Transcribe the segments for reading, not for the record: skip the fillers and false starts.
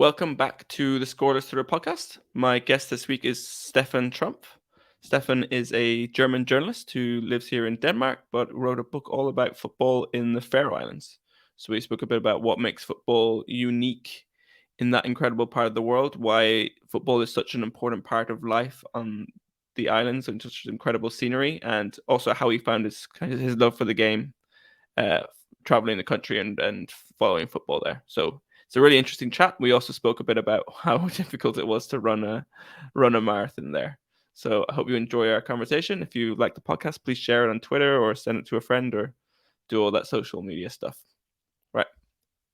Welcome back to the Scoreless Thriller podcast. My guest this week is Steffen Trumpf. Steffen is a German journalist who lives here in Denmark, but wrote a book all about football in the Faroe Islands. So we spoke a bit about what makes football unique in that incredible part of the world, why football is such an important part of life on the islands and such incredible scenery, and also how he found his love for the game, uh, traveling the country and following football there. So it's a really interesting chat. We also spoke a bit about how difficult it was to run a marathon there. So I hope you enjoy our conversation. If you like the podcast, please share it on Twitter or send it to a friend or do all that social media stuff. Right,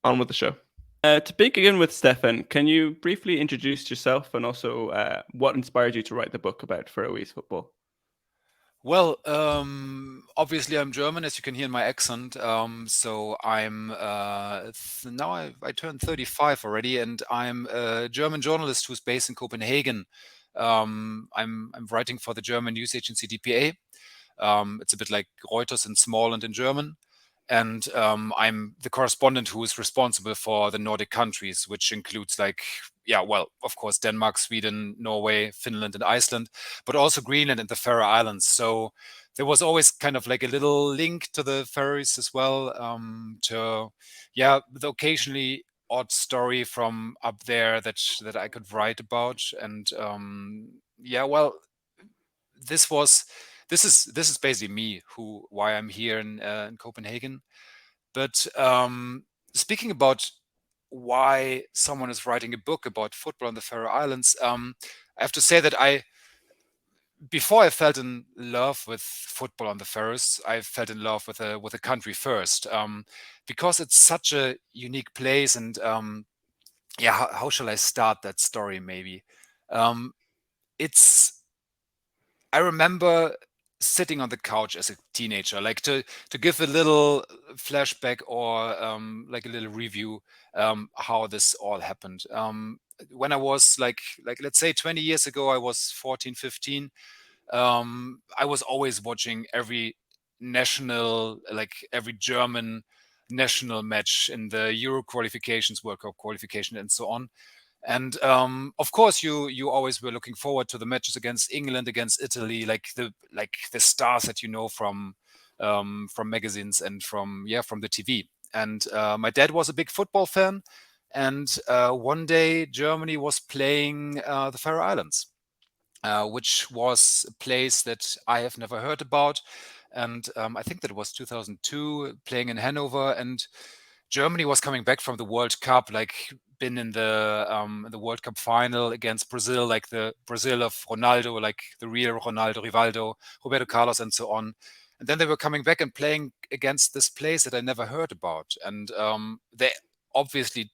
on with the show. To begin with, Steffen, can you briefly introduce yourself and also what inspired you to write the book about Faroese football? Well, obviously I'm German, as you can hear in my accent. So I'm now I turned 35 already, and I'm a German journalist who's based in Copenhagen. I'm writing for the German news agency DPA. It's a bit like Reuters in small and in German. And I'm the correspondent who is responsible for the Nordic countries, which includes of course, Denmark, Sweden, Norway, Finland, and Iceland, but also Greenland and the Faroe Islands. So there was always kind of like a little link to the Faroes as well, with occasionally odd story from up there that I could write about. And this is basically me, why I'm here in Copenhagen. But speaking about why someone is writing a book about football on the Faroe Islands, I have to say that before I felt in love with football on the Faroes, I felt in love with a country first, because it's such a unique place. And how shall I start that story? Maybe it's I remember sitting on the couch as a teenager, like to give a little flashback or like a little review how this all happened. When I was like let's say 20 years ago, I was 14, 15. I was always watching every every German national match in the Euro qualifications, World Cup qualification, and so on. And of course, you always were looking forward to the matches against England, against Italy, like the stars that you know from magazines and from the TV. And my dad was a big football fan, and one day Germany was playing the Faroe Islands, which was a place that I have never heard about. And I think that it was 2002, playing in Hanover, and Germany was coming back from the World Cup, like been in the World Cup final against Brazil, like the Brazil of Ronaldo, like the real Ronaldo, Rivaldo, Roberto Carlos, and so on. And then they were coming back and playing against this place that I never heard about, and they obviously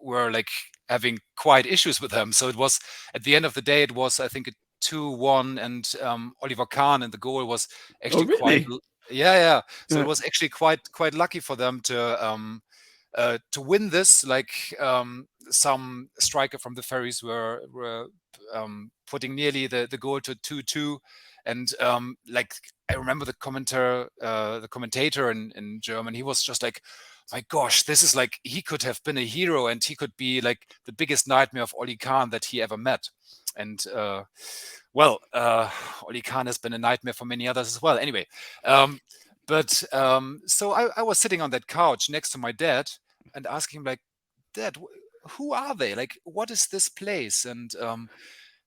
were like having quite issues with them. So it was, at the end of the day, it was, I think, a 2-1, and Oliver Kahn in the goal was Oh, actually really? yeah. So it Yeah. was actually quite lucky for them to win this. Like some striker from the Ferries were putting nearly the goal to 2-2, and like I remember the commentator in German, he was just like, my gosh, this is like, he could have been a hero, and he could be like the biggest nightmare of Oli Kahn that he ever met. And Oli Kahn has been a nightmare for many others as well. Anyway, so I was sitting on that couch next to my dad and asking him, like, Dad, who are they? Like, what is this place? And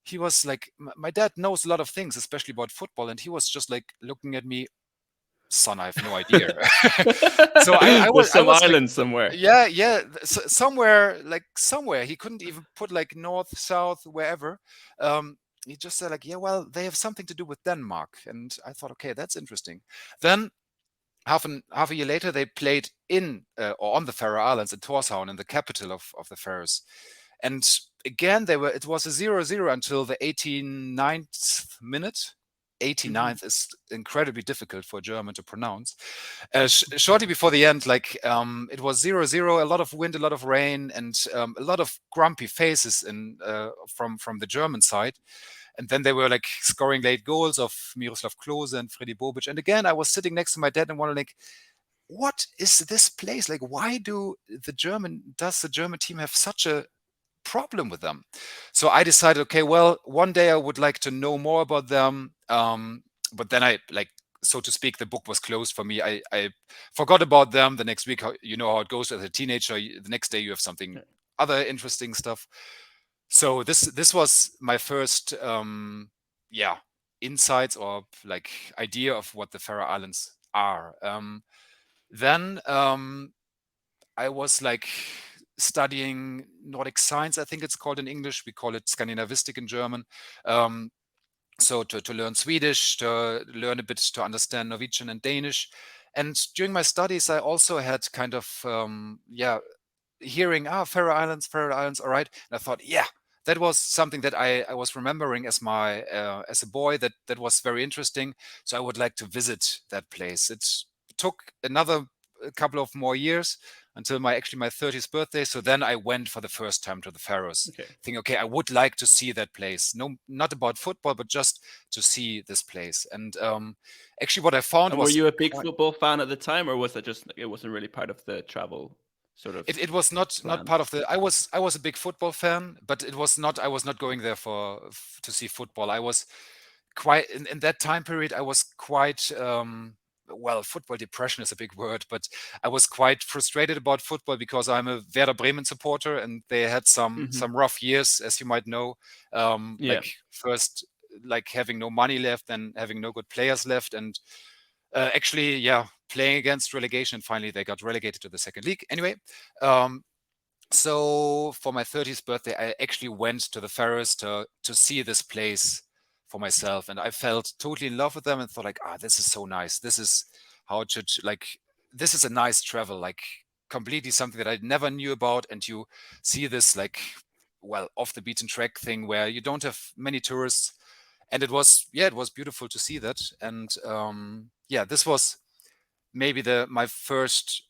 he was like, my dad knows a lot of things, especially about football, and he was just like looking at me, son, I have no idea. So There's I some was like, island somewhere. somewhere he couldn't even put like north, south, wherever. He just said like, yeah, well, they have something to do with Denmark. And I thought, okay, that's interesting. Then half a year later, they played in or on the Faroe Islands in Tórshavn, in the capital of the Faroes. And again, it was a 0-0 until the 89th minute. 89th is incredibly difficult for a German to pronounce. Shortly before the end, like it was 0-0, a lot of wind, a lot of rain, and a lot of grumpy faces from the German side. And then they were like scoring late goals of Miroslav Klose and Freddy Bobic. And again, I was sitting next to my dad and wondering, like, what is this place? Like, why does the German team have such a problem with them. So I decided, okay, well, one day I would like to know more about them. But then I like, so to speak, the book was closed for me. I forgot about them. The next week, you know how it goes as a teenager. The next day you have something Yeah. other interesting stuff. So this was my first yeah, insights or like idea of what the Faroe Islands are. Then I was like studying Nordic science, I think it's called in English. We call it Skandinavistik in German. Um, so to learn Swedish, to learn a bit to understand Norwegian and Danish. And during my studies, I also had kind of yeah, hearing Faroe Islands, all right. And I thought, yeah, that was something that I was remembering as my as a boy, that was very interesting. So I would like to visit that place. It took another a couple of more years until my 30th birthday. So then I went for the first time to the Faroes. Okay. Think, okay, I would like to see that place. No, not about football, but just to see this place. And actually, what I found And were was you a big quite. football fan at the time, or was that just it wasn't really part of the travel sort of It was not plans? part of the. I was a big football fan, but it was not. I was not going there to see football. I was quite in that time period. I was quite well. Football depression is a big word, but I was quite frustrated about football because I'm a Werder Bremen supporter, and they had Hmm. some rough years, as you might know. Yeah. Like first, like having no money left, and having no good players left, and actually, yeah, playing against relegation. And finally, they got relegated to the second league. Anyway, um, so for my 30th birthday, I actually went to the Faroes to see this place for myself, and I felt totally in love with them and thought like, this is so nice. This is how it should like. This is a nice travel, like completely something that I never knew about, and you see this like, well, off the beaten track thing where you don't have many tourists, and it was, yeah, it was beautiful to see that. And yeah, this was maybe the my first,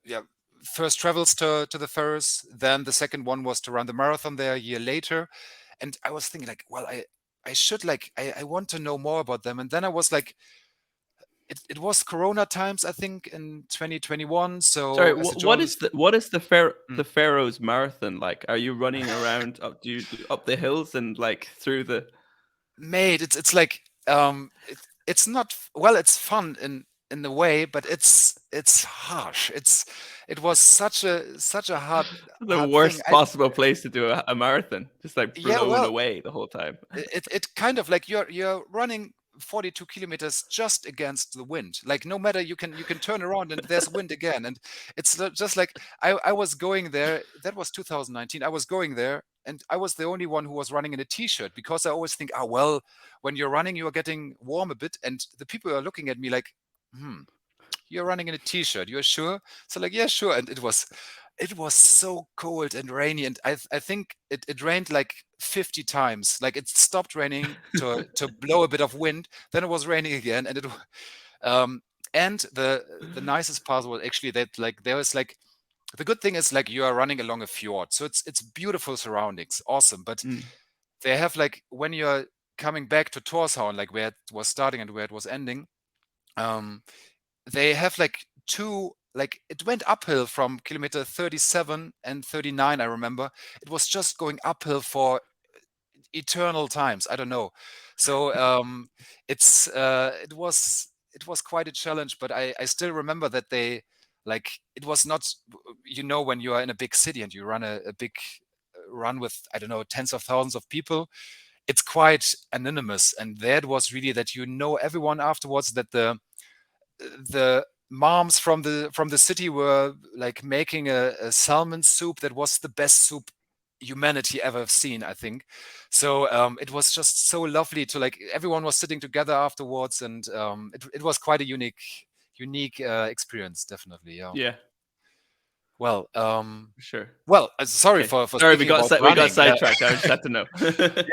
yeah, first travels to the Faroes. Then the second one was to run the marathon there a year later, and I was thinking like, well, I should like I want to know more about them. And then I was like, it was Corona times, I think, in 2021. Sorry, So as a what is journalist, the mm, Faroes marathon like? Are you running around up? Do you do up the hills and like through the? mate, it's like it's not well, it's fun in a way, but it's harsh. It was such a The hard thing. worst possible place to do a marathon, just like Yeah, blown well, away the whole time. it kind of like you're running 42 kilometers just against the wind. Like no matter, you can turn around and there's wind again. And it's just like I was going there. That was 2019. I was going there and I was the only one who was running in a t-shirt, because I always think, well, when you're running, you are getting warm a bit, and the people are looking at me like, you're running in a t-shirt, you're sure? So like, yeah, sure. And it was so cold and rainy, and I think it rained like 50 times. Like it stopped raining to blow a bit of wind, then it was raining again. And um and the nicest part was actually that like there was like, the good thing is like you are running along a fjord, so it's beautiful surroundings, awesome. But Mm. they have like, when you're coming back to Torshavn, like where it was starting and where it was ending, um they have like two, like it went uphill from kilometer 37 and 39, I remember. It was just going uphill for eternal times, I don't know. So it was quite a challenge, but I still remember that they, like, it was not, when you are in a big city and you run a big run with, I don't know, tens of thousands of people, it's quite anonymous. And that was really that, everyone afterwards, that the moms from the city were like making a salmon soup that was the best soup humanity ever seen, I think. So it was just so lovely to, like, everyone was sitting together afterwards. And it was quite a unique experience, definitely. Yeah. Yeah, Well, for sure. sorry Okay, for sorry, speaking about we got running. Yeah. sidetracked. I just had to know.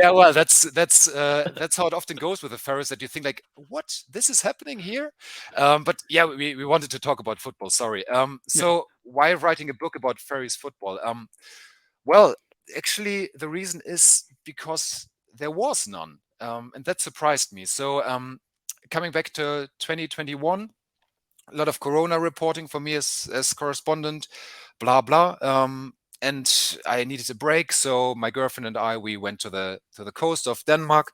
Yeah, well, that's how it often goes with the Ferris, that you think like, what? This is happening here? But yeah, we wanted to talk about football. Sorry. Yeah. So why writing a book about Ferris football? Well, actually, the reason is because there was none, and that surprised me. So coming back to 2021, a lot of Corona reporting for me as correspondent, blah blah. and I needed a break. So my girlfriend and I, we went to the coast of Denmark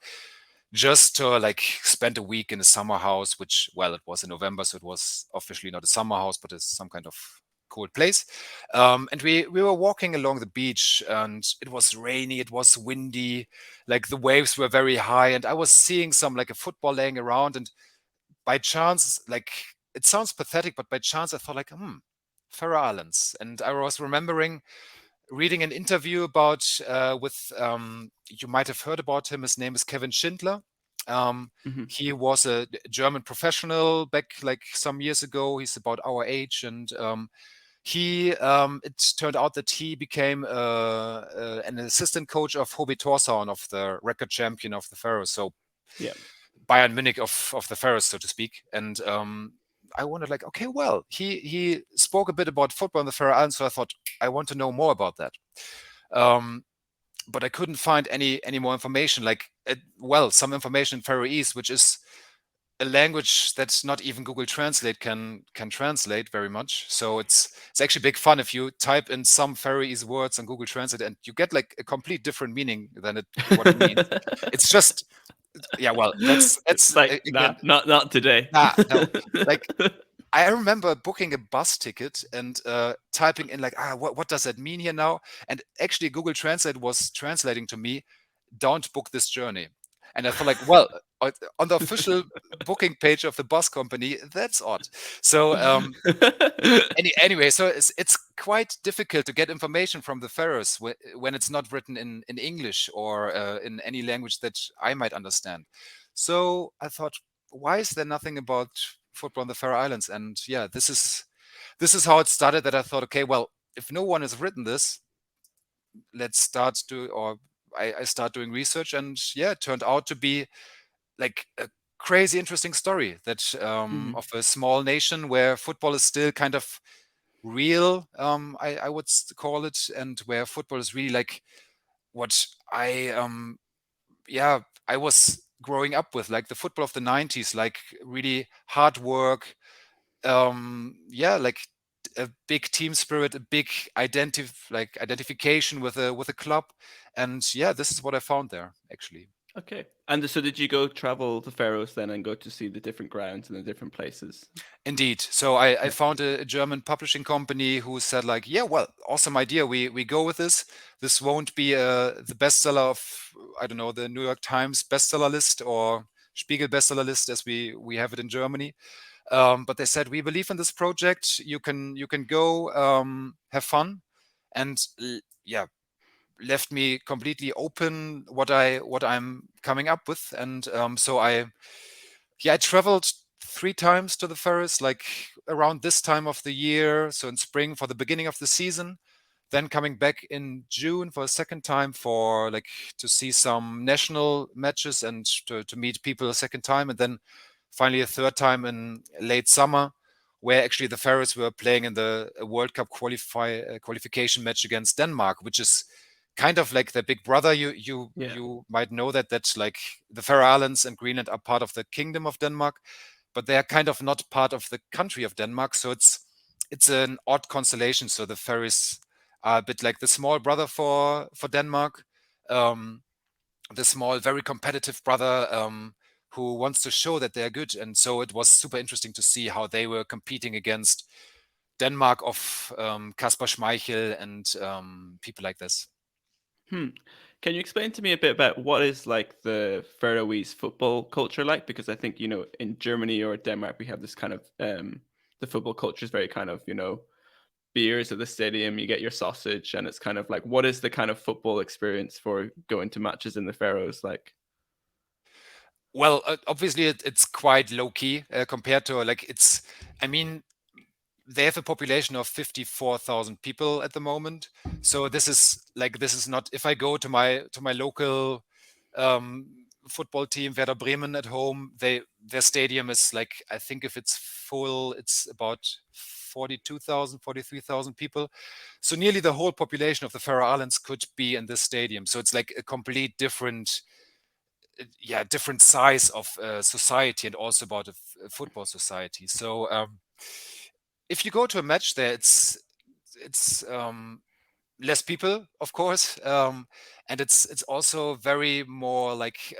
just to like spend a week in a summer house, which, well, it was in November, so it was officially not a summer house, but it's some kind of cold place. And we were walking along the beach, and it was rainy, it was windy, like the waves were very high, and I was seeing some like a football laying around, and by chance, like it sounds pathetic, but by chance I thought like, Faroe Islands, and I was remembering reading an interview about with you might have heard about him. His name is Kevin Schindler. Um, Hmm. he was a German professional back like some years ago. He's about our age, and he it turned out that he became an assistant coach of Hobie Torshavn, of the record champion of the Faroes. So Yeah. Bayern Munich of the Faroes, so to speak. And I wondered, like, okay, well, he spoke a bit about football in the Faroe Islands, so I thought I want to know more about that. Um, but I couldn't find any more information. Like, well, some information in Faroese, which is a language that's not even Google Translate can translate very much. So it's actually big fun if you type in some Faroese words on Google Translate and you get like a complete different meaning than what it means. It's just, yeah, well, that's Like, again, nah, not today. no, like I remember booking a bus ticket and typing in like, what does that mean here now? And actually, Google Translate was translating to me, "Don't book this journey." And I thought like, well, on the official booking page of the bus company, that's odd. So anyway, so it's quite difficult to get information from the Faroes when it's not written in English or in any language that I might understand. So I thought, why is there nothing about football on the Faroe Islands? And yeah, this is how it started. That I thought, okay, well, if no one has written this, let's start to or I start doing research, and yeah, it turned out to be like a crazy interesting story that Mhm. of a small nation where football is still kind of real, I would call it, and where football is really like what I yeah, I was growing up with, like the football of the 90s, like really hard work, yeah, like a big team spirit, a big identification with a club, and yeah, this is what I found there actually. Okay. And so did you go travel the Faroes then and go to see the different grounds and the different places? Indeed. So I Yeah. found a German publishing company who said like, yeah, well, awesome idea. We go with this. This won't be the bestseller of, I don't know, the New York Times bestseller list or Spiegel bestseller list as we have it in Germany. But they said we believe in this project. You can go have fun, and yeah, left me completely open what I'm coming up with. And so I traveled 3 times to the Faroes, like around this time of the year. So in spring for the beginning of the season, then coming back in June for a second time for like to see some national matches and to meet people a second time, and then finally a third time in late summer, where actually the Faroes were playing in the World Cup qualification match against Denmark, which is kind of like the big brother. You Yeah. you might know that like the Faroe Islands and Greenland are part of the Kingdom of Denmark, but they are kind of not part of the country of Denmark. So it's an odd constellation. So the Faroes are a bit like the small brother for Denmark, um, the small, very competitive brother who wants to show that they're good. And so it was super interesting to see how they were competing against Denmark of Kasper Schmeichel and people like this. Hmm. Can you explain to me a bit about what is like the Faroese football culture like? Because I think, in Germany or Denmark, we have this kind of the football culture is very kind of, beers at the stadium, you get your sausage, and it's kind of like what is the kind of football experience for going to matches in the Faroes like? Well, obviously it's quite low key compared to like it's. I mean, they have a population of 54,000 people at the moment. So this is not. If I go to my local um, football team, Werder Bremen at home, their stadium is like, I think if it's full, it's about 42,000, 43,000 people. So nearly the whole population of the Faroe Islands could be in this stadium. So it's like a complete different yeah, different size of society, and also about a football society. So if you go to a match there, it's less people, of course, and it's also very more like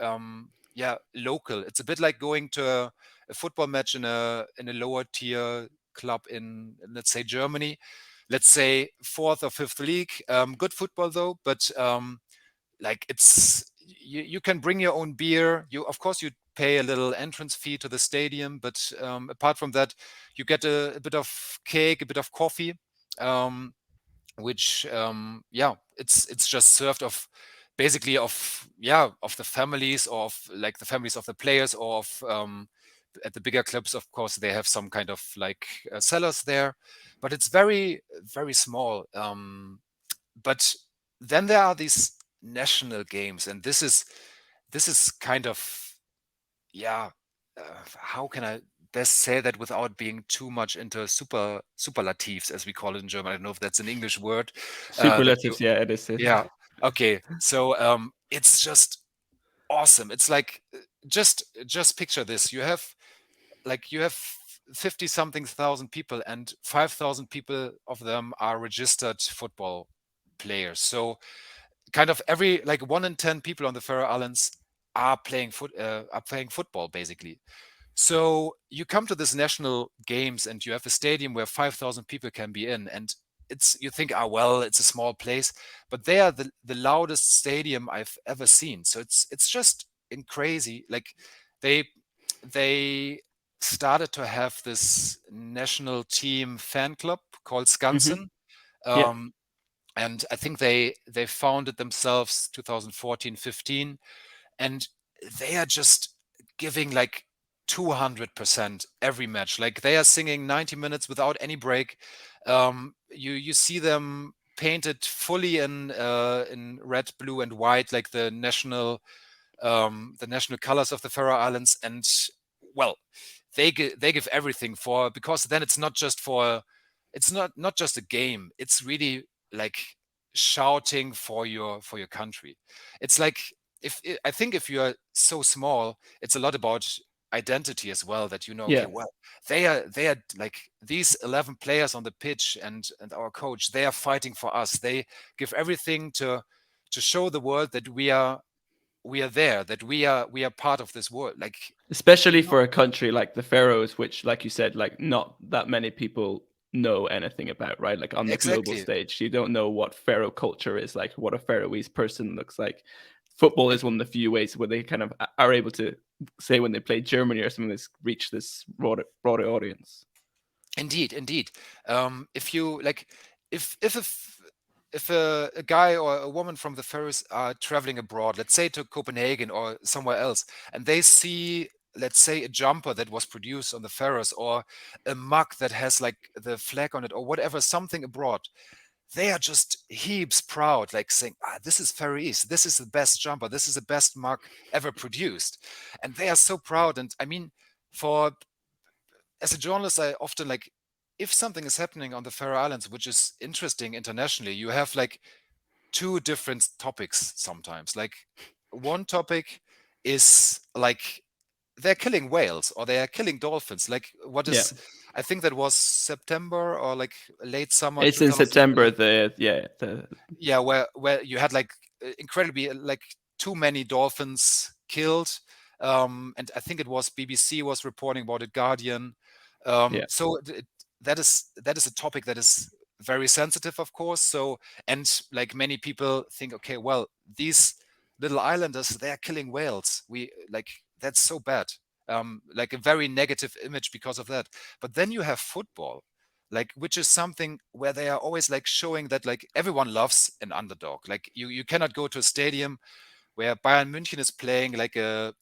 yeah, local. It's a bit like going to a football match in a lower tier club in, let's say, Germany, let's say fourth or fifth league. Good football though, but like it's you can bring your own beer. You, of course, you pay a little entrance fee to the stadium, but apart from that, you get a bit of cake, a bit of coffee. Um, which yeah, it's just served of basically of, yeah, of the families, or of like the families of the players, or of at the bigger clubs, of course, they have some kind of like sellers there, but it's very very small. But then there are these national games, and this is kind of, yeah, how can I best say that without being too much into superlatives, as we call it in German? I don't know if that's an English word. That you, Superlatives, yeah, it is. yeah, okay. So it's just awesome. It's like just picture this. You have 50 something thousand people, and 5,000 people of them are registered football players. So kind of every, like 1 in 10 people on the Faroe Islands are playing football basically. So you come to this national games, and you have a stadium where 5,000 people can be in, and you think, ah, well, it's a small place, but they are the loudest stadium I've ever seen. So it's just in crazy. Like they they started to have this national team fan club called Mm-hmm. Skansen. Yeah. Um, and I think they founded themselves 2014-15, and they are just giving like 200% every match. Like they are singing 90 minutes without any break. You see them painted fully in red, blue, and white, like the national colors of the Faroe Islands. And well, they give everything for, because then it's not just for, it's not just a game. It's really like shouting for your country. It's like, I think if you are so small, it's a lot about identity as well, that okay, Yeah. well, they are like these 11 players on the pitch, and our coach, they are fighting for us. They give everything to show the world that we are there, that we are part of this world. Like, Especially for a country like the Faroes, which, like you said, like not that many people know anything about, right? Like on the global exactly. stage, you don't know what Faroe culture is like, what a Faroese person looks like. Football And is one of the few ways where they kind of are able to say when they play Germany or something, this reach this broader audience. indeed. If you like, if a guy or a woman from the Faroes are traveling abroad, let's say to Copenhagen or somewhere else, and they see, let's say, a jumper that was produced on the Faroes, or a mug that has like the flag on it, or whatever, something abroad, they are just heaps proud, like saying, ah, this is Faroese, this is the best jumper, this is the best mug ever produced. And they are so proud. And I mean, for as a journalist, I often like, if something is happening on the Faroe Islands, which is interesting internationally, you have like two different topics sometimes. Like one topic is like they're killing whales, or they are killing dolphins. Like what Yeah. is, I think that was September or like late summer It's in 2000. September, the Yeah, where you had like incredibly like too many dolphins killed. And I think it was BBC was reporting about it, Guardian. yeah. So that is a topic that is very sensitive, of course. So, and like many people think, okay, well, these little islanders, they are killing whales. We like, that's so bad. Like a very negative image because of that. But then you have football, like, which is something where they are always like showing that like everyone loves an underdog. Like you cannot go to a stadium where Bayern München is playing like a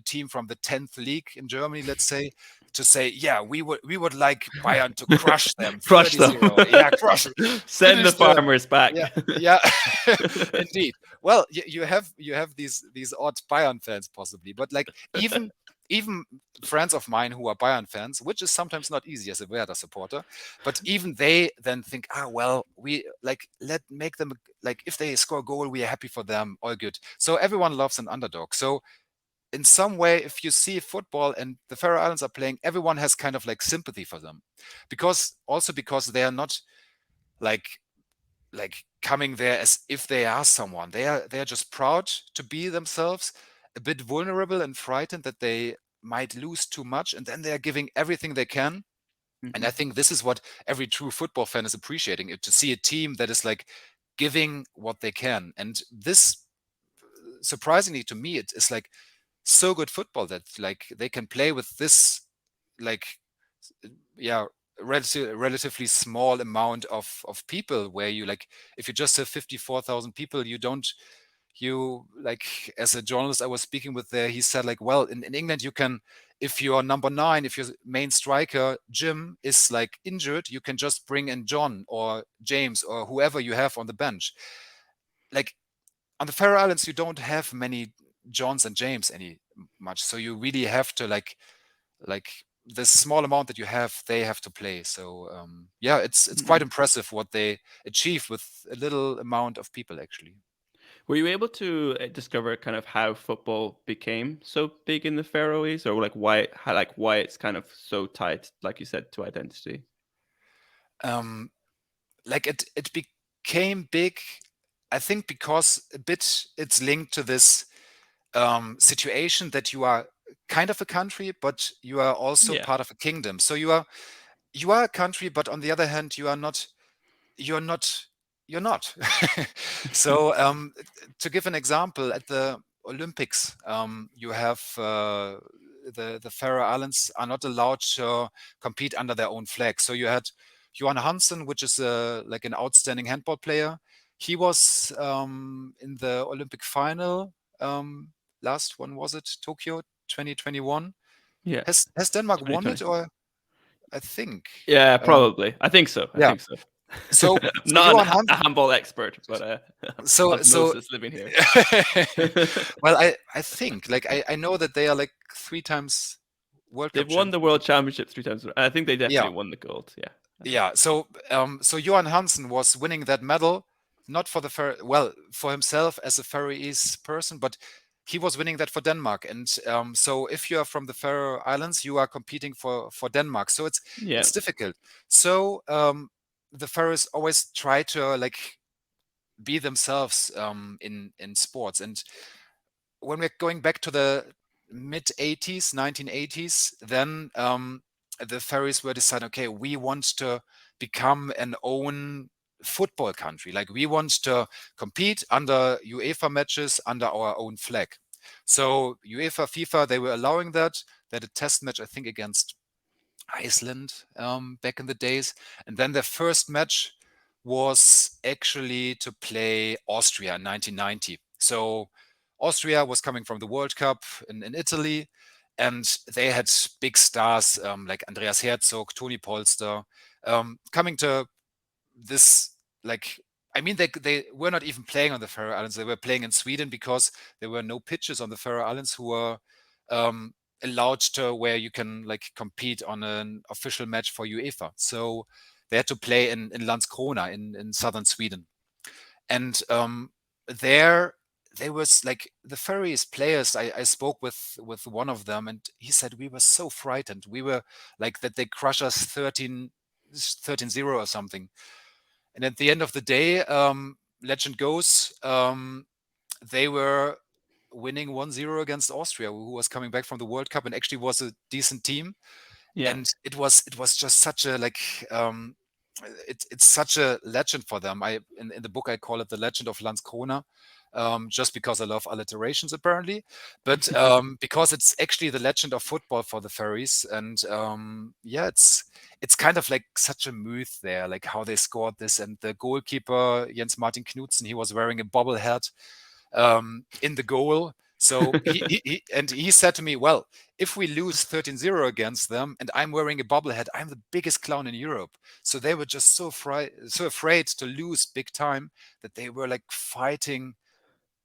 team from the 10th league in Germany, let's say, to say, yeah, we would like Bayern to crush them Crush them. 30-0. Yeah, crush them. Send the Finish them. farmers back. Yeah, yeah. Indeed. Well, you have these odd Bayern fans possibly, but like even friends of mine who are Bayern fans, which is sometimes not easy as a Werder supporter, but even they then think, ah, well, we like, let make them, like, if they score a goal, we are happy for them, all good. So everyone loves an underdog. So in some way, if you see football and the Faroe Islands are playing, everyone has kind of like sympathy for them, because they are not like like coming there as if they are someone. They are just proud to be themselves, a bit vulnerable and frightened that they might lose too much, and then they are giving everything they can. And I Mhm. think this is what every true football fan is appreciating, it to see a team that is like giving what they can. And this, surprisingly to me, it is like so good football that like they can play with this, like, yeah, relatively small amount of people, where you like, if you just have 54,000 people, you don't, you like, as a journalist I was speaking with there, he said like, well, in England you can, if you're number 9, if your main striker Jim is like injured, you can just bring in John or James or whoever you have on the bench. Like on the Faroe Islands, you don't have many Johns and James any much, so you really have to like the small amount that you have, they have to play. So yeah, it's quite Mhm. impressive what they achieve with a little amount of people actually. Were you able to discover kind of how football became so big in the Faroes, or like why it's kind of so tied, like you said, to identity? Um, like it became big, I think, because a bit it's linked to this situation that you are kind of a country, but you are also Yeah. part of a kingdom. So you are a country, but on the other hand, you are not. You're not. You're not. So to give an example, at the Olympics, you have the Faroe Islands are not allowed to compete under their own flag. So you had Johan Hansen, which is like an outstanding handball player. He was in the Olympic final. Last one, was it Tokyo 2021? Yeah. Has Denmark won it, 2020. or I think? Yeah, Um, probably. I think so. I yeah. think so. So Not Johan a Hansen. handball expert, but So so osmosis living here. well, I think, like, I know that they are like 3 times World They've Cup won the champions. world championships 3 times. I think they Yeah. definitely won the gold. Yeah, I think. Yeah. So Johan Hansen was winning that medal, not for well, for himself as a Faroese person, but he was winning that for Denmark. And so if you are from the Faroe Islands, you are competing for Denmark. So Yeah. it's difficult. So the Faroes always try to like be themselves in sports. And when we're going back to the mid 80s, 1980s, then the Faroes were deciding, okay, we want to become an own football country. Like, we want to compete under UEFA matches under our own flag. So UEFA, FIFA, they were allowing that. They had a test match, I think, against Iceland back in the days. And then their first match was actually to play Austria in 1990. So Austria was coming from the World Cup in Italy, and they had big stars like Andreas Herzog, Toni Polster, coming to this, like, I mean, they were not even playing on the Faroe Islands. They were playing in Sweden because there were no pitches on the Faroe Islands who were um, allowed to, where you can like compete on an official match for UEFA. So they had to play in Landskrona in southern Sweden. And there they was like the Faroese players. I spoke with one of them, and he said we were so frightened. We were like that they crush us 13-0 or something. And at the end of the day, legend goes, they were winning 1-0 against Austria, who was coming back from the World Cup and actually was a decent team. Yeah. And it was just such a like it's such a legend for them. In the book I call it the Legend of Landskrona, just because I love alliterations apparently, but because it's actually the legend of football for the Faroes. And yeah, it's kind of like such a myth there, like how they scored this. And the goalkeeper Jens Martin Knudsen, he was wearing a bobblehead in the goal. So he said to me, well, if we lose 13-0 against them and I'm wearing a bobblehead, I'm the biggest clown in Europe. So they were just so afraid to lose big time that they were like fighting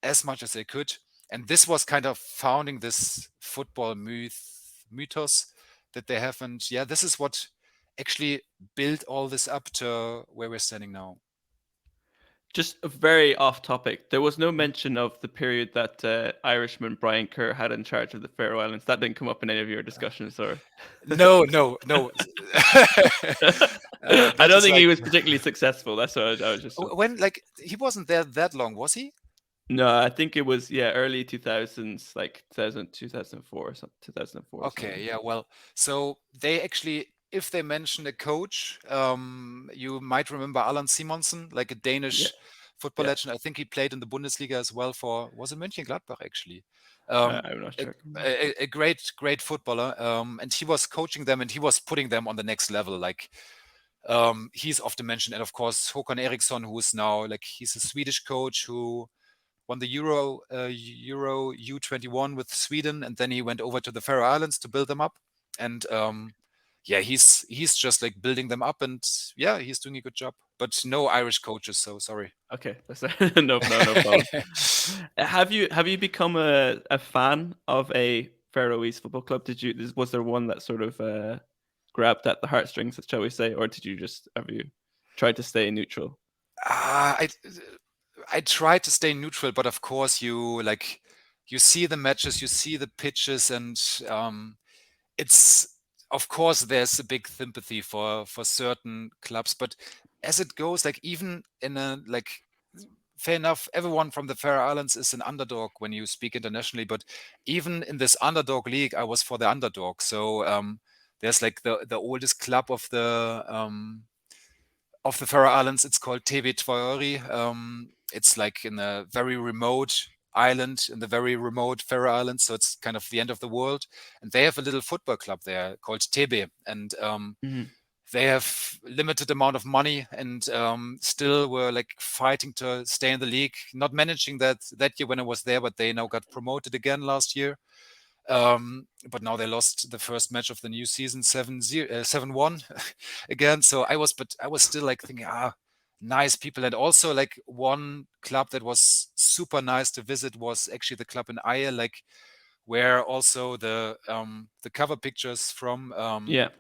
as much as they could. And this was kind of founding this football mythos that they have. And yeah, this is what actually built all this up to where we're standing now. Just a very off topic. There was no mention of the period that Irishman Brian Kerr had in charge of the Faroe Islands. That didn't come up in any of your discussions, or No, no, no. I That don't is think like he was particularly successful. That's what I was just. when like he wasn't there that long, was he? No, I think it was early 2000s, like 2004 or something, 2004 or Okay, something. yeah, well, so they actually, if they mention a coach, you might remember Allan Simonsen, like a Yeah, Danish football yeah. legend. I think he played in the Bundesliga as well for, was it Mönchengladbach actually? Um, I'm not a, sure. a great footballer, and he was coaching them and he was putting them on the next level. Like he's often mentioned, and of course Håkan Eriksson, who is now like he's a Swedish coach who won the Euro U21 with Sweden, and then he went over to the Faroe Islands to build them up. And yeah, he's just like building them up, and yeah, he's doing a good job. But no Irish coaches, so sorry. Okay, that's no problem. Have you become a fan of a Faroese football club? Was there one that sort of grabbed at the heartstrings, shall we say, or did you just have you tried to stay neutral? Uh, I I try to stay neutral, but of course you see the matches, you see the pitches, and it's of course there's a big sympathy for certain clubs, but as it goes, like even in a like fair enough, everyone from the Faroe Islands is an underdog when you speak internationally, but even in this underdog league, I was for the underdog. So there's like the oldest club of the Faroe Islands. It's called TB Tvøroyri. It's like in a very remote island in the very remote Faroe Islands, so it's kind of the end of the world. And they have a little football club there called TB, and Hmm. they have limited amount of money and still were like fighting to stay in the league. Not managing that year when I was there, but they now got promoted again last year. But now they lost the first match of the new season 7-1 again. So I was still like thinking, nice people. And also like one club that was super nice to visit was actually the club in Aye, like where also the cover pictures from Yeah.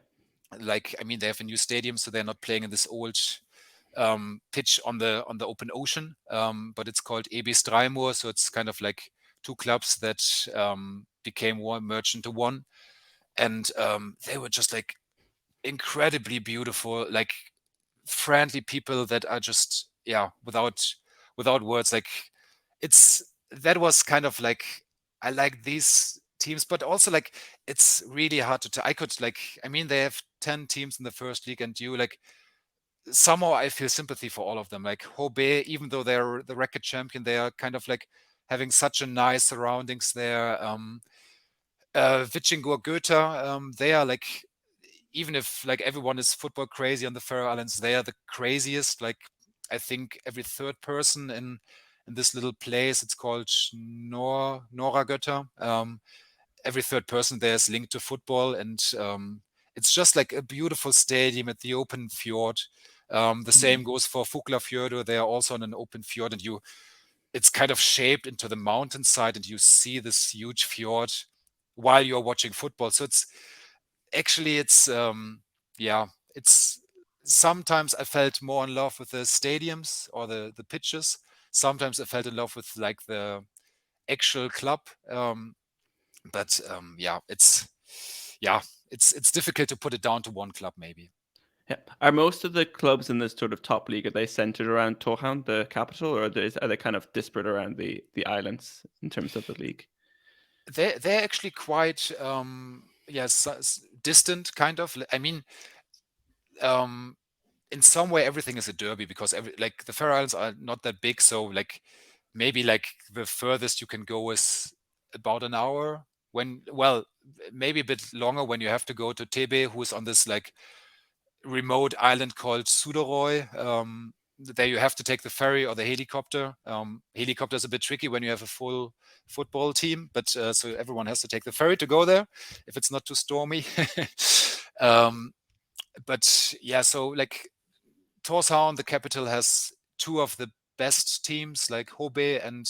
like I mean they have a new stadium, so they're not playing in this old pitch on the open ocean, but it's called EB Strymore, so it's kind of like two clubs that became one, merged into one, and they were just like incredibly beautiful, like friendly people that are just without words. Like it's that was kind of like I like these teams, but also like it's really hard to tell. I could like I mean they have 10 teams in the first league, and you like somehow I feel sympathy for all of them. Like Hobe, even though they're the record champion, they are kind of like having such a nice surroundings there. Vikingur Goethe, they are like, even if like everyone is football crazy on the Faroe Islands, they are the craziest. Like I think every third person in this little place, it's called Noragöta. Every third person there is linked to football, and it's just like a beautiful stadium at the open fjord. The same Mhm. goes for Fuglafjörður. They are also on an open fjord, and it's kind of shaped into the mountainside, and you see this huge fjord while you're watching football. So it's actually yeah, it's sometimes I felt more in love with the stadiums or the pitches. Sometimes I felt in love with like the actual club. But yeah, it's difficult to put it down to one club maybe. Yeah. Are most of the clubs in this sort of top league, are they centered around Tohan, the capital, or are they kind of disparate around the islands in terms of the league? They're actually quite yes, distant kind of. I mean, um, in some way everything is a derby because like the Faroe Islands are not that big, so like maybe like the furthest you can go is about an hour. When well, maybe a bit longer when you have to go to Tebe, who's on this like remote island called Suðuroy. There you have to take the ferry or the helicopter. Helicopter is a bit tricky when you have a full football team, but so everyone has to take the ferry to go there if it's not too stormy. um, but yeah, so like Tórshavn, the capital, has two of the best teams like Hobe and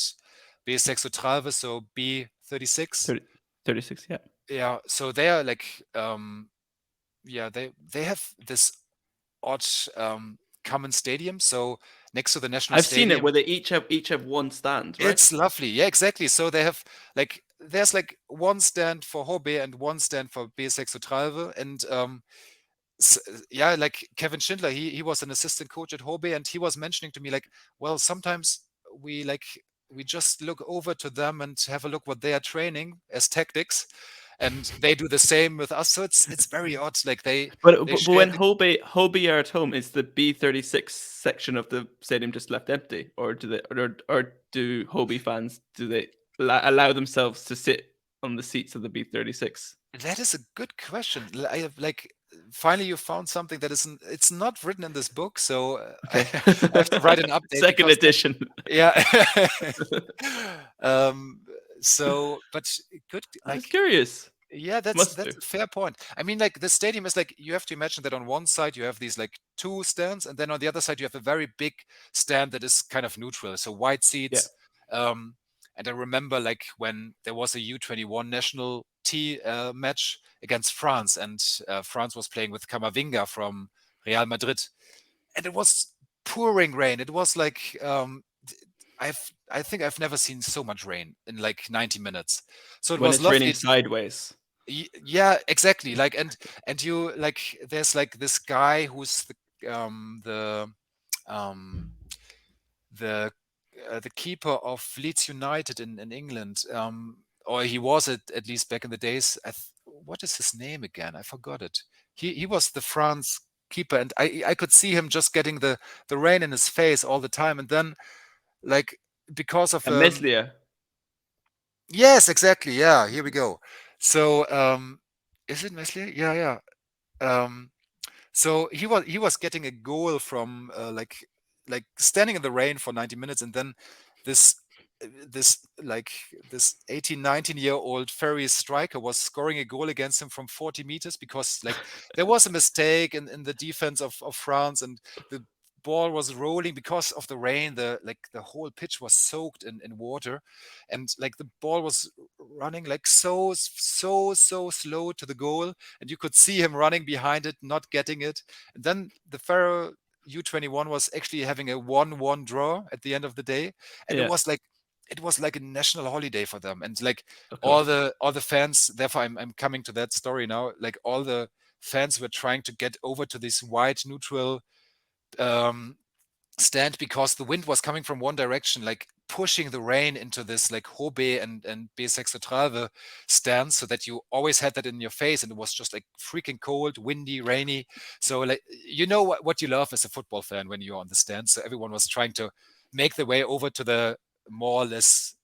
B36, so B36. 30, 36, yeah. Yeah, so they are like yeah, they have this odd common stadium. So next to the national I've seen it stadium, where they each have one stand, right? it's lovely. Yeah, exactly. So they have like there's like one stand for Hobbe and one stand for B6 and yeah, like Kevin Schindler, he was an assistant coach at Hobbe, and he was mentioning to me like, well, sometimes we like we just look over to them and have a look what they are training as tactics, and they do the same with us. So it's very odd. Like they But share when the. Hobie are at home, is the B36 section of the stadium just left empty, or do Hobie fans do they allow themselves to sit on the seats of the B36? That is a good question. I have like finally you found something that isn't it's not written in this book, so Okay, I have to write an update second because edition. yeah. um so but good I was like curious. yeah, Must that's do. a fair point. I mean, like the stadium is like you have to imagine that on one side you have these like two stands, and then on the other side you have a very big stand that is kind of neutral, so white Yeah, seats. Um, and I remember like when there was a U21 national match against France, and France was playing with Camavinga from Real Madrid, and it was pouring rain. It was like I think I've never seen so much rain in like 90 minutes. So it when was it's raining lovely. sideways. Yeah, exactly. Like and you like there's like this guy who's the um the keeper of Leeds United in England. Or he was at least back in the days. What is his name again? I forgot it. He was the France keeper, and I could see him just getting the rain in his face all the time, and then like because of Meslier. yes, exactly. Yeah, here we go. So is it Meslier? Yeah, yeah. Um, so he was getting a goal from like standing in the rain for 90 minutes, and then this like this 18, 19-year-old Ferry striker was scoring a goal against him from 40 meters because like there was a mistake in the defense of France, and the ball was rolling because of the rain. The whole pitch was soaked in water, and like the ball was running like so slow to the goal, and you could see him running behind it, not getting it. And then the Faroe U21 was actually having a 1-1 draw at the end of the day, and Yeah, it was like a national holiday for them. And like of all course. the fans, therefore I'm coming to that story now. Like all the fans were trying to get over to this white neutral um, stand because the wind was coming from one direction, like pushing the rain into this like Hobbe and B6 stand, so that you always had that in your face, and it was just like freaking cold, windy, rainy. So like you know what you love as a football fan when you're on the stand. So everyone was trying to make their way over to the more or less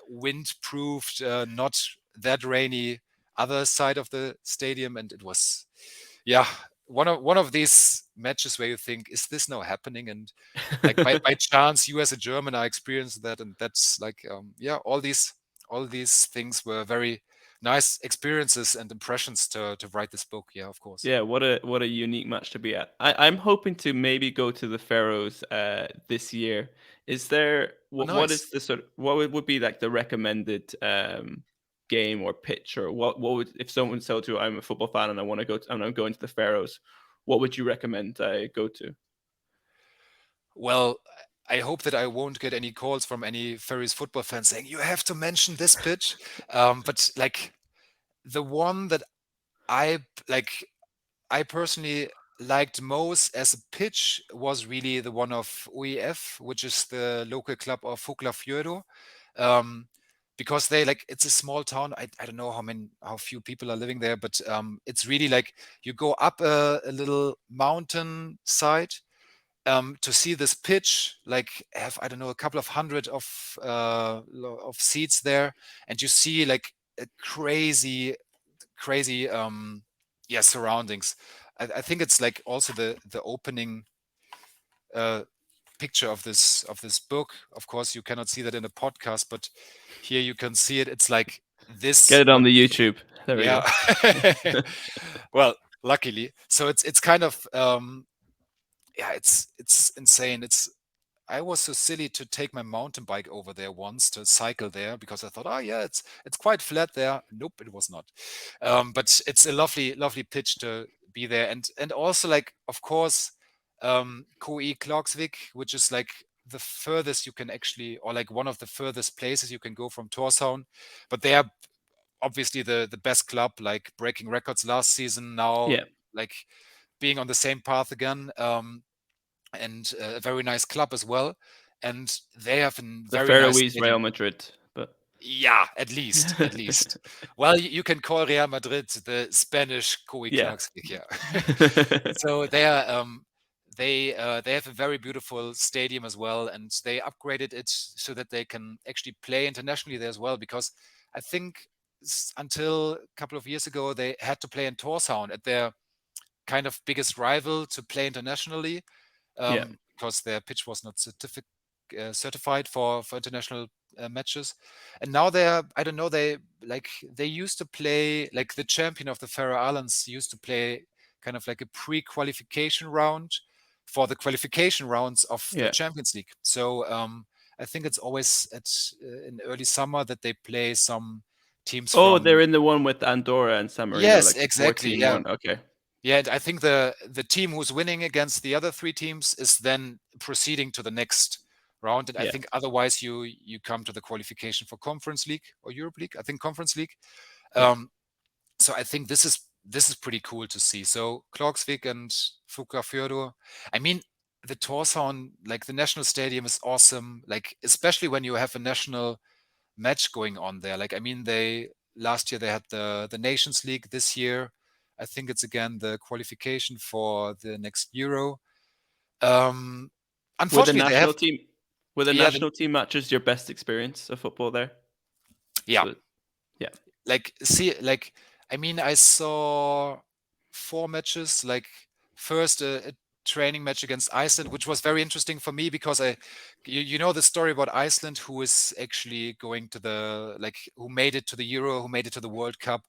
wind-proofed, not that rainy other side of the stadium, and it was yeah one of these matches where you think, is this now happening? And like by chance you as a German are experiencing that, and that's like yeah, all these things were very nice experiences and impressions to write this book. Yeah, of course. Yeah, what a unique match to be at. I'm hoping to maybe go to the Faroes this year. Is there Oh, what nice. is the sort of what would be like the recommended game or pitch, or what would, if someone said to, I'm a football fan and I want to go to, and I'm going to the Faroes, what would you recommend I go to? Well, I hope that I won't get any calls from any Ferries football fans saying you have to mention this pitch. But like the one that I like I personally liked most as a pitch was really the one of OEF, which is the local club of Fuglafjörður. Um, because they like it's a small town. I don't know how few people are living there, but it's really like you go up a little mountain side to see this pitch, like have I don't know a couple of hundred of seats there, and you see like a crazy yeah surroundings. I think it's like also the opening uh, picture of this book. Of course, you cannot see that in a podcast, but here you can see it. It's like Get this. it on the YouTube. There we Yeah. go. Well, luckily, so it's kind of yeah, it's insane. I was so silly to take my mountain bike over there once to cycle there because I thought, oh yeah, it's quite flat there. Nope, it was not. But it's a lovely pitch to be there, and also like of course KI Klagsvik, which is like the furthest you can actually, or like one of the furthest places you can go from Tórshavn. But they are obviously the best club, like breaking records last season, now Yeah, like being on the same path again, and a very nice club as well. And they have a the very nice Faroese stadium. Real Madrid, but Yeah, at least, at least. Well, you can call Real Madrid the Spanish KI yeah. Klagsvik, yeah. So they have a very beautiful stadium as well, and they upgraded it so that they can actually play internationally there as well. Because I think until a couple of years ago, they had to play in Tórshavn at their kind of biggest rival to play internationally, Yeah. because their pitch was not certified for international matches. And now they're, I don't know, they used to play, like the champion of the Faroe Islands used to play kind of like a pre-qualification round for the qualification rounds of the Yeah. Champions League. So I think it's always in early summer that they play some teams Oh, they're from. in the one with Andorra and San Marino, Yes, like the exactly. four-team Yeah. one. Okay. Yeah, and I think the team who's winning against the other three teams is then proceeding to the next round. And I Yeah. think otherwise you come to the qualification for Conference League or Europe League. I think Conference League. Yeah. So I think this is pretty cool to see. So Klagsvik and Fukafuori. I mean, the Tórshavn, like the national stadium, is awesome. Like especially when you have a national match going on there. Like I mean, they last year they had the Nations League. This year, I think it's again the qualification for the next Euro. Um, Were the unfortunately, they have national team were the yeah national team matches your best experience of football there? yeah So, yeah. like see like I mean I saw 4 matches. Like first a training match against Iceland, which was very interesting for me because you know the story about Iceland, who is actually going to the like who made it to the Euro, who made it to the World Cup,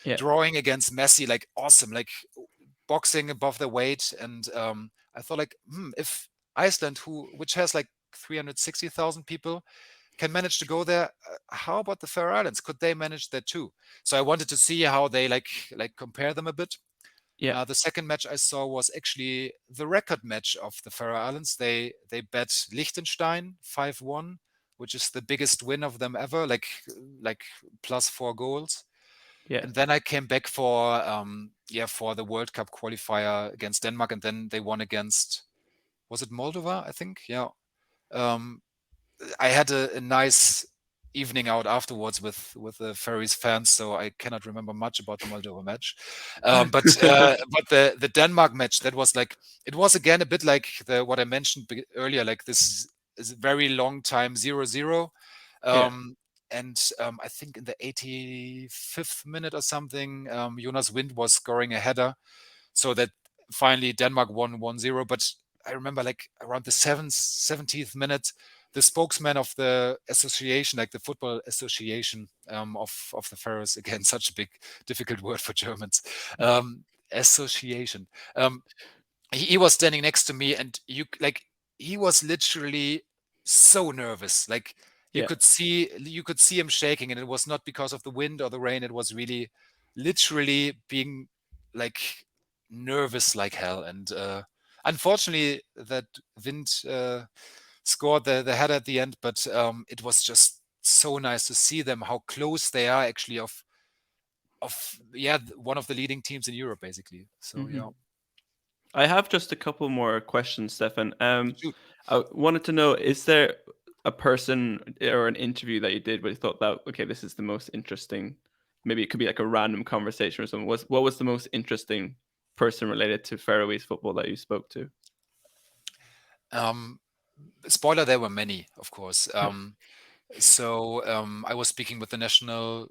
Yeah. drawing against Messi, like awesome, like boxing above the weight. And I thought like if Iceland, which has like 360,000 people, can manage to go there, how about the Faroe Islands? Could they manage that too? So I wanted to see how they like compare them a bit. Yeah. The second match I saw was actually the record match of the Faroe Islands. They bet Liechtenstein 5-1, which is the biggest win of them ever, like plus 4 goals. Yeah. And then I came back for the World Cup qualifier against Denmark, and then they won against, was it Moldova? I think, yeah. Um, I had a nice evening out afterwards with the Faroese fans, so I cannot remember much about the Moldova match. But the Denmark match, that was like, it was again a bit like what I mentioned earlier, like this is a very long time 0-0. Yeah. And I think in the 85th minute or something, Jonas Wind was scoring a header, so that finally Denmark won 1-0. But I remember like around the 70th minute, the spokesman of the association, like the football association of the Faroes, again, such a big, difficult word for Germans, association. He was standing next to me, and he was literally so nervous. Like Yeah. you could see him shaking, and it was not because of the wind or the rain. It was really, literally being like nervous like hell. And unfortunately, that Wind scored the header at the end. But it was just so nice to see them, how close they are actually of one of the leading teams in Europe, basically. So Hmm. yeah. I have just a couple more questions, Stefan. Shoot. I wanted to know: is there a person or an interview that you did where you thought that okay, this is the most interesting? Maybe it could be like a random conversation or something. What was the most interesting person related to Faroese football that you spoke to? Um, Spoiler, there were many, of course. I was speaking with the national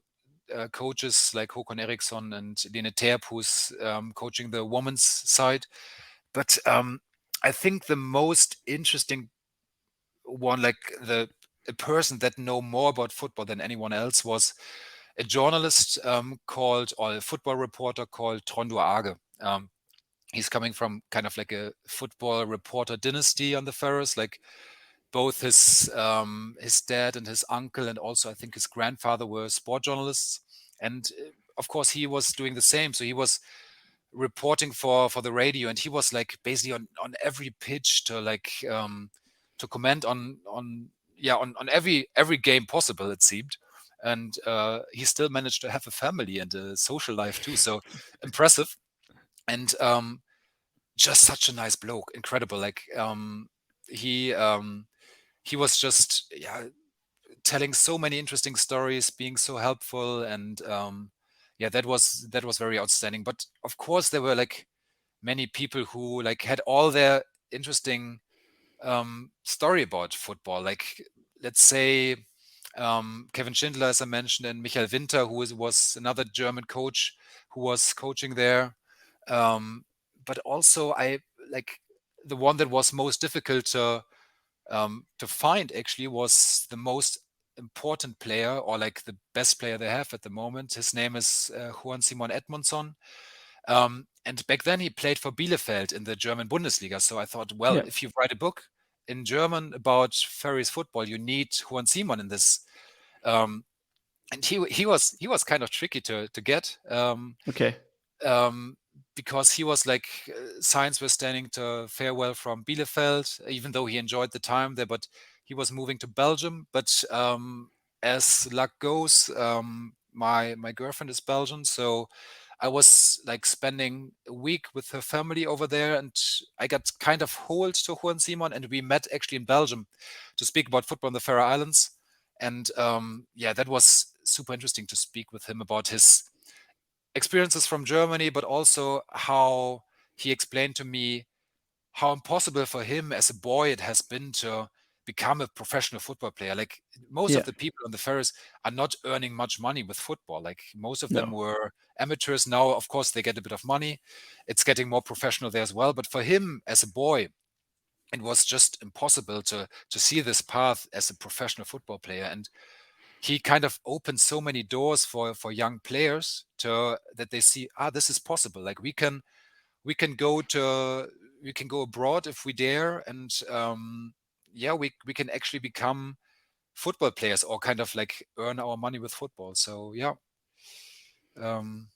coaches like Håkon Eriksson and Lene Terp, who's coaching the women's side. But I think the most interesting one, like a person that know more about football than anyone else, was a journalist called, or a football reporter called Trondur Age. He's coming from kind of like a football reporter dynasty on the Faroes. Like both his dad and his uncle, and also I think his grandfather, were sport journalists. And of course he was doing the same. So he was reporting for the radio, and he was like basically on every pitch to comment on every game possible, it seemed. And he still managed to have a family and a social life too, so impressive. And just such a nice bloke, incredible. Like he was just telling so many interesting stories, being so helpful, and that was very outstanding. But of course, there were like many people who like had all their interesting story about football. Like, let's say Kevin Schindler, as I mentioned, and Michael Winter, was another German coach who was coaching there. But also, I like the one that was most difficult to find actually was the most important player, or like the best player they have at the moment. His name is Juan Simon Edmundsson. And back then he played for Bielefeld in the German Bundesliga. So I thought, well, Yeah. if you write a book in German about Faroese football, you need Juan Simon in this. And he was kind of tricky to get. Okay. Because he was like signs were standing to farewell from Bielefeld, even though he enjoyed the time there, but he was moving to Belgium. But as luck goes, my girlfriend is Belgian, so I was like spending a week with her family over there, and I got kind of hold to Juan Simon, and we met actually in Belgium to speak about football in the Faroe Islands. And that was super interesting to speak with him about his experiences from Germany, but also how he explained to me how impossible for him as a boy it has been to become a professional football player. Like, most of Yeah. the people on the Faroes are not earning much money with football. Like, most of them No. were amateurs. Now, of course, they get a bit of money. It's getting more professional there as well. But for him as a boy, it was just impossible to see this path as a professional football player. And he kind of opened so many doors for young players to that they see, this is possible. Like, we can go abroad if we dare, and we can actually become football players, or kind of like earn our money with football. So um,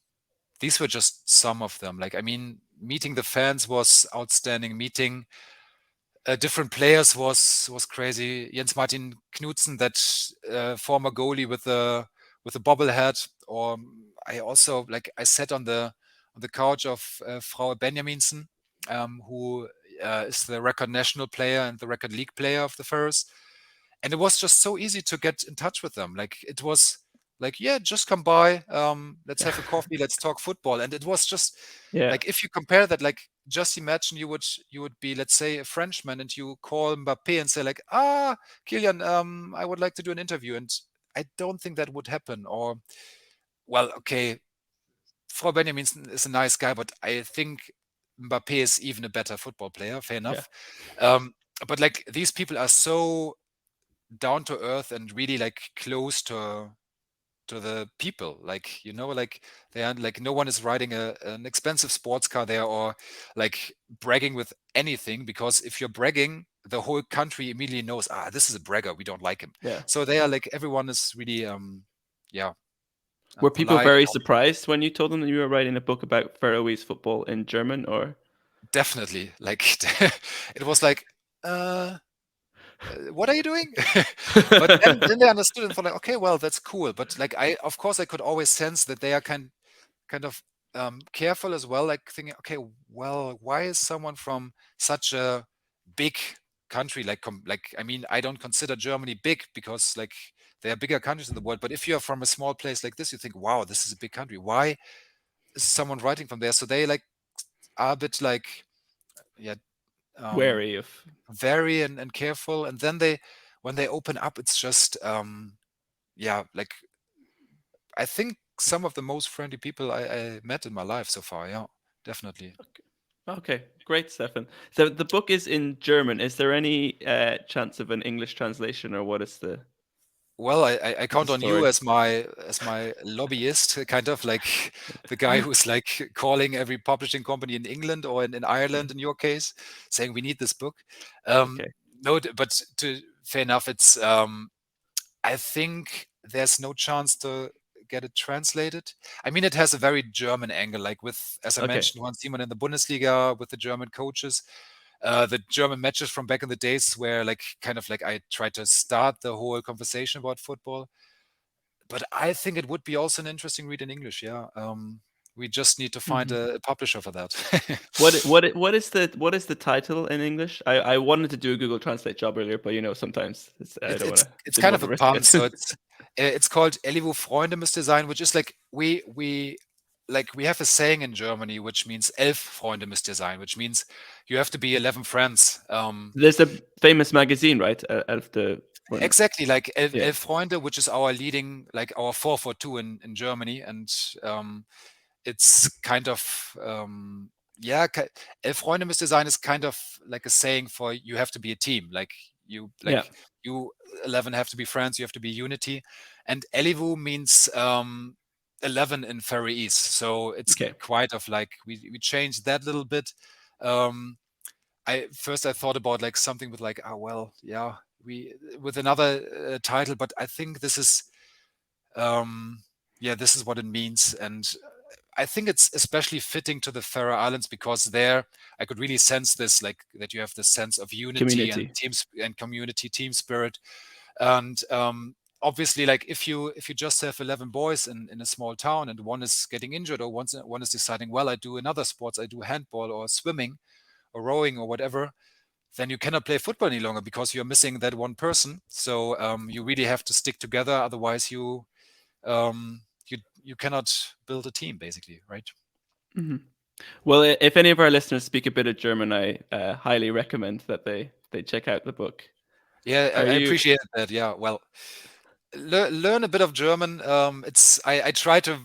these were just some of them. Like, I mean, meeting the fans was outstanding. Meeting different players was crazy. Jens Martin Knudsen, that former goalie with the bobblehead. Or I also, like, I sat on the couch of Frau Benjaminsen, who is the record national player and the record league player of the Faroes. And it was just so easy to get in touch with them. Like, it was like, yeah, just come by, let's have a coffee, let's talk football. And it was just Yeah. like, if you compare that, like, just imagine you would be, let's say, a Frenchman, and you call Mbappe and say like, Kylian, I would like to do an interview. And I don't think that would happen. Or, well, okay, Frau Benjamin is a nice guy, but I think Mbappe is even a better football player. Fair Yeah. enough. But like, these people are so down to earth and really like close to the people. Like, like, they are like, no one is riding an expensive sports car there, or like bragging with anything, because if you're bragging, the whole country immediately knows, this is a bragger, we don't like him. Yeah. So they are like, everyone is really yeah Were people polite. very surprised when you told them that you were writing a book about Faroese football in German, or? Definitely, like, it was like, what are you doing? But then they understood and thought like, okay, well, that's cool. But like, of course I could always sense that they are kind of careful as well, like thinking, okay, well, why is someone from such a big country, like, I mean, I don't consider Germany big, because like, there are bigger countries in the world. But if you're from a small place like this, you think, wow, this is a big country. Why is someone writing from there? So they like are a bit like, yeah, um, Wary of. very and careful. And then when they open up, it's just like, I think some of the most friendly people I met in my life so far. Yeah, definitely. Okay, great, Stefan. So the book is in German. Is there any chance of an English translation, or what is the Well, I what's the count on you story? as my lobbyist, kind of like the guy who's like calling every publishing company in England, or in Yeah. Ireland in your case, saying we need this book. Um, Okay. no, but fair enough. It's I think there's no chance to get it translated. I mean, it has a very German angle, like with, as I Okay. mentioned, once Simon in the Bundesliga with the German coaches, the German matches from back in the days where like kind of like I tried to start the whole conversation about football. But I think it would be also an interesting read in English. Yeah. We just need to find Mhm. a publisher for that. What is the title in English? I wanted to do a Google Translate job earlier, but sometimes I It's don't it's wanna it's didn't kind want of to a risk pun. it. So it's called "Elli wo Freunde müsst sein," which is like we have a saying in Germany which means "Elf Freunde müsst ihr sein," which means you have to be 11 friends. There's a famous magazine, right? Elf the one. Exactly, like Yeah. Elf Freunde, which is our leading, like our 442 in Germany, and it's kind of yeah, Elf Freunde müsst ihr sein is kind of like a saying for you have to be a team, Yeah. you 11 have to be friends, you have to be unity, and Elivu means 11 in Faroese, so it's Okay. quite of like we changed that little bit. I thought about like something with like, oh well, yeah, we with another title, but I think this is yeah, this is what it means, and I think it's especially fitting to the Faroe Islands because there I could really sense this, like that you have this sense of unity and Community. and community, team spirit, and obviously, like if you just have 11 boys in a small town and one is getting injured or one is deciding, well, I do another sports, I do handball or swimming or rowing or whatever, then you cannot play football any longer because you're missing that one person. So you really have to stick together, otherwise you cannot build a team, basically, right? Mhm. Well, if any of our listeners speak a bit of German, I highly recommend that they check out the book. Yeah, Are I you appreciate that. Yeah, well, learn a bit of German. I try to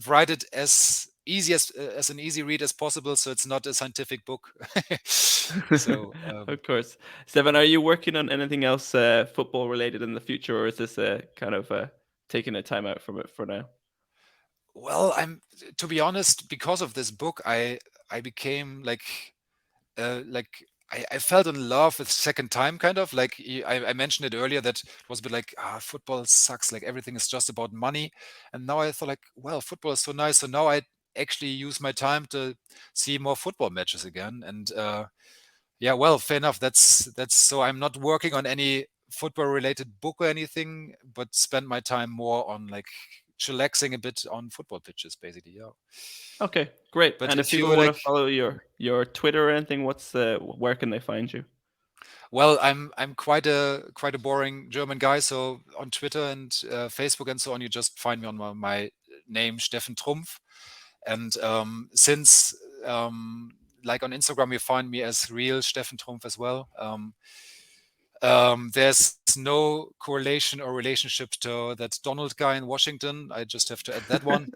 write it as easy as an easy read as possible, so it's not a scientific book. So Of course. Seven, are you working on anything else football related in the future, or is this kind of taking a time out from it for now? well, I'm to be honest, because of this book, I became like I felt in love with second time, kind of like I mentioned it earlier that it was a bit like, football sucks, like everything is just about money, and now I thought like, well, football is so nice, so now I actually use my time to see more football matches again, and yeah, well, fair enough. That's so I'm not working on any football related book or anything, but spend my time more on like chillaxing a bit on football pitches, basically. Yeah. Okay, great. But And if if people you want to like, follow your Twitter or anything, where can they find you? well, I'm quite a boring German guy. So on Twitter and Facebook and so on, you just find me on my name, Steffen Trumpf. And since like on Instagram, you find me as real Steffen Trumpf as well. There's no correlation or relationship to that Donald guy in Washington. I just have to add that one.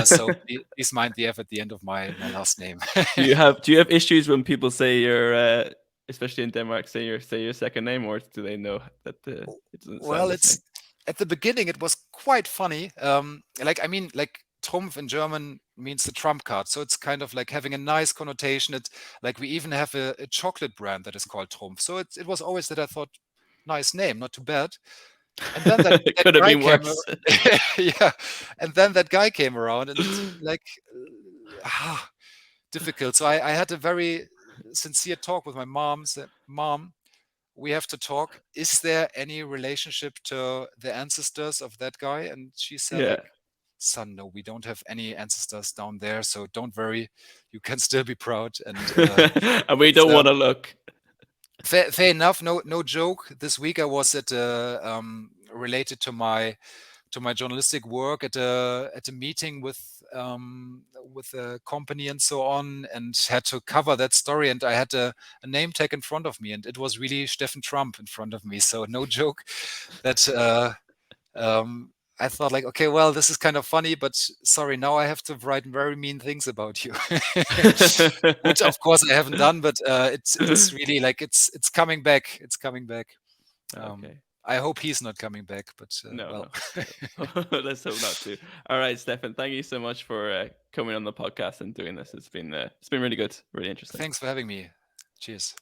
So please mind the F at the end of my last name. Do you have issues when people say your especially in Denmark say your second name, or do they know that it doesn't sound Well, the same? it's at the beginning it was quite funny. Like I mean, like Trumpf in German means the trump card, so it's kind of like having a nice connotation. It's like we even have a chocolate brand that is called Trumpf. So it was always that I thought, nice name, not too bad. And then It that could have guy been came, worse. yeah, and then that guy came around, and like difficult. So I had a very sincere talk with my mom. Said, "Mom, we have to talk. Is there any relationship to the ancestors of that guy?" And she said, Yeah. like, "Son, no, we don't have any ancestors down there, so don't worry. You can still be proud." And And we it's don't want to look. fair enough. No joke. This week I was at related to my journalistic work at a meeting with a company and so on, and had to cover that story. And I had a name tag in front of me, and it was really Steffen Trump in front of me. So no joke that I thought like, okay, well, this is kind of funny, but sorry, now I have to write very mean things about you, which of course I haven't done, but it's really like it's coming back. It's coming back. Um, Okay. I hope he's not coming back, but No, well. no, no. Let's hope not to. All right, Stefan. Thank you so much for coming on the podcast and doing this. It's been really good, really interesting. Thanks for having me. Cheers.